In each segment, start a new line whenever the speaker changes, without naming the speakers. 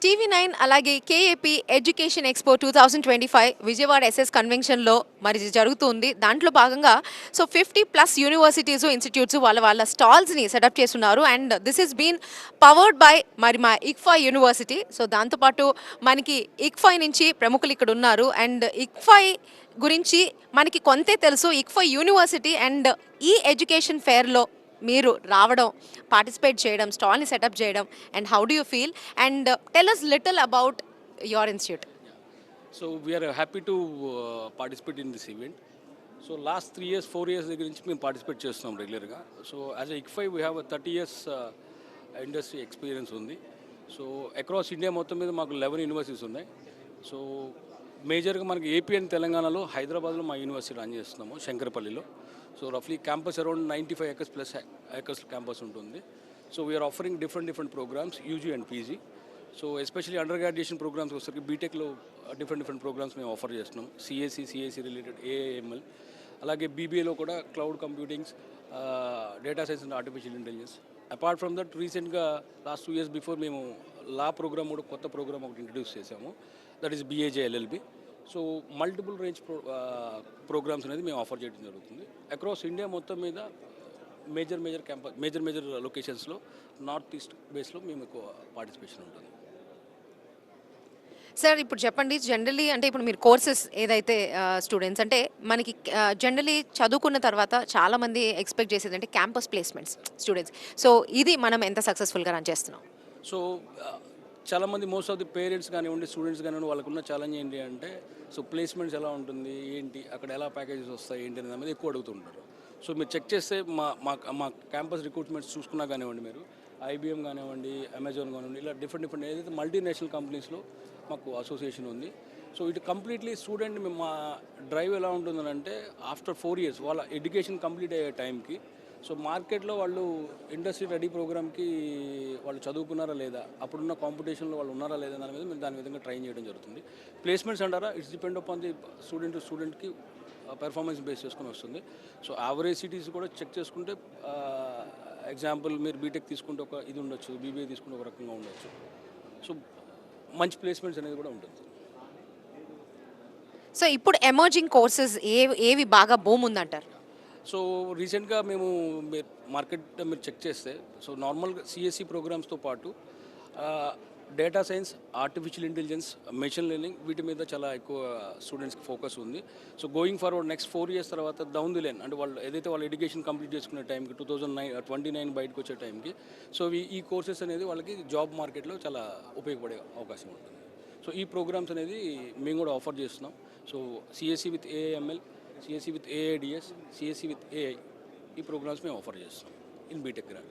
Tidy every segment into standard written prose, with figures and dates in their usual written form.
TV9 అలాగే KAP education expo 2025 Vijayawada SS కన్వెన్షన్లో మరి జరుగుతుంది. దాంట్లో భాగంగా 50+ యూనివర్సిటీస్ ఇన్స్టిట్యూట్స్ వాళ్ళ స్టాల్స్ని సెటప్ చేస్తున్నారు. And this is been powered by మరి మా ఇక్ఫై యూనివర్సిటీ. సో దాంతోపాటు మనకి ఇక్ఫై నుంచి ప్రముఖులు ఇక్కడ ఉన్నారు. అండ్ ఇక్ఫై గురించి మనకి కొంతే తెలుసు. ఇక్ఫై యూనివర్సిటీ అండ్ ఈ ఎడ్యుకేషన్ ఫేర్లో మీరు రావడం, పార్టిసిపేట్ చేయడం, స్టాల్ని సెటప్ చేయడం, and how do you feel? And tell us little about your institute.
So we are happy to participate in this event. So last 3 years, 4 years దగ్గర నుంచి మేము participate చేస్తున్నాం రెగ్యులర్గా. So as a ICFAI we have 30 years industry experience ఉంది. So across India మొత్తం మీద మాకు 11 universities ఉన్నాయి. సో మేజర్గా మనకి ఏపీ అండ్ తెలంగాణలో హైదరాబాద్లో మా యూనివర్సిటీ రన్ చేస్తున్నాము, శంకరపల్లిలో. సో రఫ్లీ campus around 95 acres plus acres campus ఉంటుంది. So we are offering different programmes UG and PG. So especially under graduation programmes వచ్చేసరికి బీటెక్లో డిఫరెంట్ ప్రోగ్రామ్స్ మేము ఆఫర్ చేస్తున్నాం. సిఎస్సి రిలేటెడ్ ఏఏఎంఎల్, అలాగే బీబీఏలో కూడా cloud computings, data science and artificial intelligence. Apart from that రీసెంట్గా last 2 years before మేము law programme కూడా కొత్త ప్రోగ్రామ్ ఒకటి ఇంట్రడ్యూస్ చేసాము, that is BAJ LLB. So multiple range programmes అనేది మేము ఆఫర్ చేయడం జరుగుతుంది. అక్రాస్ ఇండియా మొత్తం మీద మేజర్ క్యాంపస్ మేజర్ లొకేషన్స్లో నార్త్ ఈస్ట్ బేస్లో మేము ఎక్కువ పార్టిసిపేషన్ ఉంటుంది.
సార్ ఇప్పుడు చెప్పండి, జనరలీ అంటే ఇప్పుడు మీరు కోర్సెస్ ఏదైతే స్టూడెంట్స్ అంటే మనకి జనరలీ చదువుకున్న తర్వాత చాలామంది ఎక్స్పెక్ట్ చేసేది అంటే క్యాంపస్ ప్లేస్మెంట్స్ స్టూడెంట్స్. సో ఇది మనం ఎంత సక్సెస్ఫుల్గా రన్ చేస్తున్నాం?
సో చాలామంది మోస్ట్ ఆఫ్ ది పేరెంట్స్ కానివ్వండి, స్టూడెంట్స్ కానివ్వండి, వాళ్ళకున్న ఛాలెంజ్ ఏంటి అంటే సో ప్లేస్మెంట్స్ ఎలా ఉంటుంది, ఏంటి అక్కడ ఎలా ప్యాకేజెస్ వస్తాయి ఏంటి అనేది మీద ఎక్కువ అడుగుతుంటారు. సో మీరు చెక్ చేస్తే మా క్యాంపస్ రిక్రూట్మెంట్స్ చూసుకున్నా కానివ్వండి, మీరు IBM కానివ్వండి, అమెజాన్ కానివ్వండి, ఇలా డిఫరెంట్ ఏదైతే మల్టీనేషనల్ కంపెనీస్లో మాకు అసోసియేషన్ ఉంది. సో ఇటు కంప్లీట్లీ స్టూడెంట్ మా డ్రైవ్ ఎలా ఉంటుందంటే ఆఫ్టర్ 4 years వాళ్ళ ఎడ్యుకేషన్ కంప్లీట్ అయ్యే టైంకి సో మార్కెట్లో వాళ్ళు ఇండస్ట్రీ రెడీ ప్రోగ్రామ్కి వాళ్ళు చదువుకున్నారా లేదా, అప్పుడున్న కాంపిటీషన్లో వాళ్ళు ఉన్నారా లేదా దాని మీద మేము దాని విధంగా ట్రైన్ చేయడం జరుగుతుంది. ప్లేస్మెంట్స్ అంటారా, ఇట్స్ డిపెండ్ అపాన్ ది స్టూడెంట్కి పెర్ఫార్మెన్స్ బేస్ చేసుకొని వస్తుంది. సో యావరేజ్ సిటీస్ కూడా చెక్ చేసుకుంటే ఎగ్జాంపుల్ మీరు బీటెక్ తీసుకుంటే ఒక ఇది ఉండొచ్చు, BBA తీసుకుంటే ఒక రకంగా ఉండొచ్చు. సో మంచి ప్లేస్మెంట్స్ అనేది కూడా ఉంటుంది.
సో ఇప్పుడు ఎమర్జింగ్ కోర్సెస్ ఏవి బాగా బూమ్ ఉందంటారు?
సో రీసెంట్గా మేము మార్కెట్ మీరు చెక్ చేస్తే సో నార్మల్గా CSC ప్రోగ్రామ్స్తో పాటు data science, artificial intelligence, machine learning వీటి మీద చాలా ఎక్కువ స్టూడెంట్స్కి ఫోకస్ ఉంది. So going forward next 4 years తర్వాత డౌన్ ది లైన్ అంటే వాళ్ళు ఏదైతే వాళ్ళు ఎడ్యుకేషన్ కంప్లీట్ చేసుకునే టైంకి 2029 బయటకు వచ్చే టైంకి సో ఈ కోర్సెస్ అనేది వాళ్ళకి జాబ్ మార్కెట్లో చాలా ఉపయోగపడే అవకాశం ఉంటుంది. సో ఈ ప్రోగ్రామ్స్ అనేది మేము కూడా ఆఫర్ చేస్తున్నాం. So CSC with AAML, CSC with AIDS, CSC with AI ఈ ప్రోగ్రామ్స్ మేము ఆఫర్ చేస్తున్నాం in BTech grad.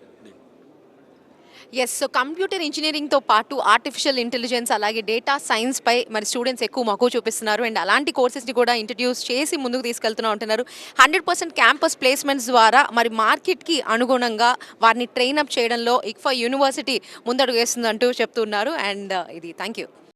Yes, so computer ఇంజనీరింగ్తో పాటు ఆర్టిఫిషియల్ ఇంటెలిజెన్స్ అలాగే డేటా సైన్స్పై మరి స్టూడెంట్స్ ఎక్కువ మక్కువ చూపిస్తున్నారు. అండ్ అలాంటి కోర్సెస్ని కూడా ఇంట్రడ్యూస్ చేసి ముందుకు తీసుకెళ్తున్నా ఉంటున్నారు. 100% క్యాంపస్ ప్లేస్మెంట్స్ ద్వారా మరి మార్కెట్కి అనుగుణంగా వారిని ట్రైన్అప్ చేయడంలో ఇక్ఫై యూనివర్సిటీ ముందడుగు వేస్తుందంటూ చెప్తున్నారు. అండ్ ఇది థ్యాంక్ యూ.